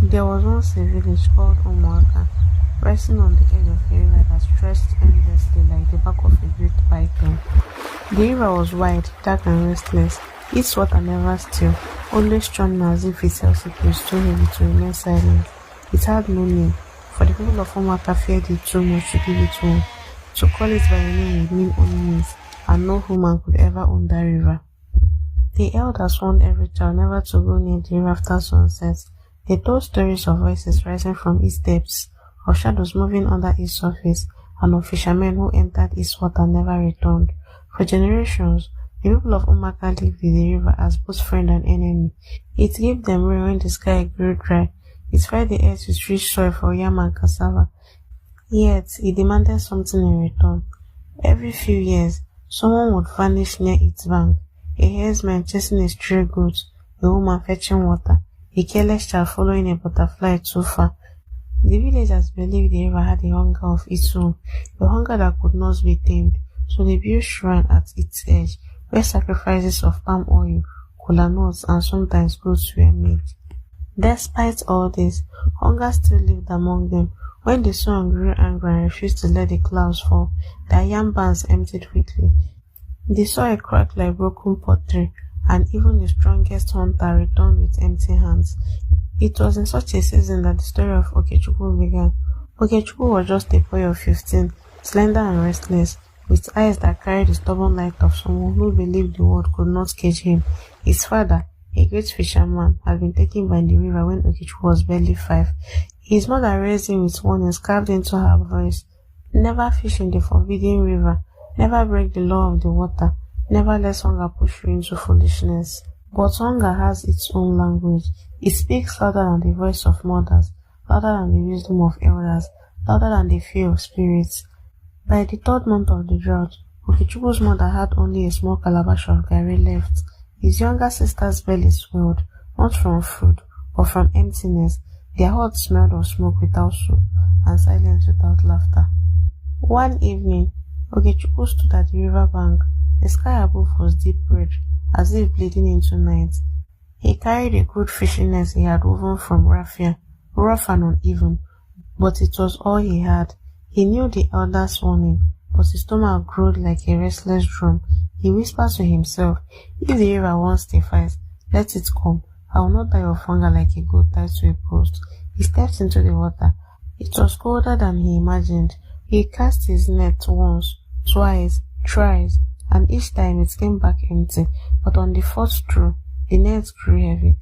There was once a village called Omoaka, resting on the edge of a river that stretched endlessly like the back of a great python. The river was wide, dark and restless, its water never still, always churning as if it held secrets too heavy to remain silent. It had no name, for the people of Omoaka feared it too much to give it one. To call it by a name would mean unease, and no human could ever own that river. The elders warned every child never to go near the river after sunset. They told stories of voices rising from its depths, of shadows moving under its surface, and of fishermen who entered its water and never returned. For generations, the people of Umaka lived with the river as both friend and enemy. It gave them rain when the sky grew dry. It fed the earth with rich soil for yam and cassava. Yet, it demanded something in return. Every few years, someone would vanish near its bank. A herdsman chasing a stray goat, a woman fetching water, a careless child following a butterfly too far. The villagers believed the river had a hunger of its own, a hunger that could not be tamed, so they built shrine at its edge, where sacrifices of palm oil, kola nuts, and sometimes goats were made. Despite all this, hunger still lived among them. When the sun grew angry and refused to let the clouds fall, their yam barns emptied quickly. The soil cracked like broken pottery, and even the strongest hunter returned with empty hands. It was in such a season that the story of Okechukwu began. Okechukwu was just a boy of 15, slender and restless, with eyes that carried the stubborn light of someone who believed the world could not cage him. His father, a great fisherman, had been taken by the river when Okechukwu was barely 5. His mother raised him with warnings carved into her voice. Never fish in the forbidden river. Never break the law of the water. Never let hunger push you into foolishness. But hunger has its own language. It speaks louder than the voice of mothers, louder than the wisdom of elders, louder than the fear of spirits. By the 3rd month of the drought, Okechukwu's mother had only a small calabash of garri left. His younger sister's belly swelled, not from food, but from emptiness. Their hearts smelled of smoke without soup, and silence without laughter. One evening, Okechukwu stood at the river bank. The sky above was deep red, as if bleeding into night. He carried a crude fishing net he had woven from raffia, rough and uneven, but it was all he had. He knew the elders' warning, but his stomach growled like a restless drum. He whispered to himself, "If the river wants to fight, let it come. I will not die of hunger like a goat tied to a post." He stepped into the water. It was colder than he imagined. He cast his net once, twice, thrice, and each time it came back empty. But on the 4th throw, the net grew heavy.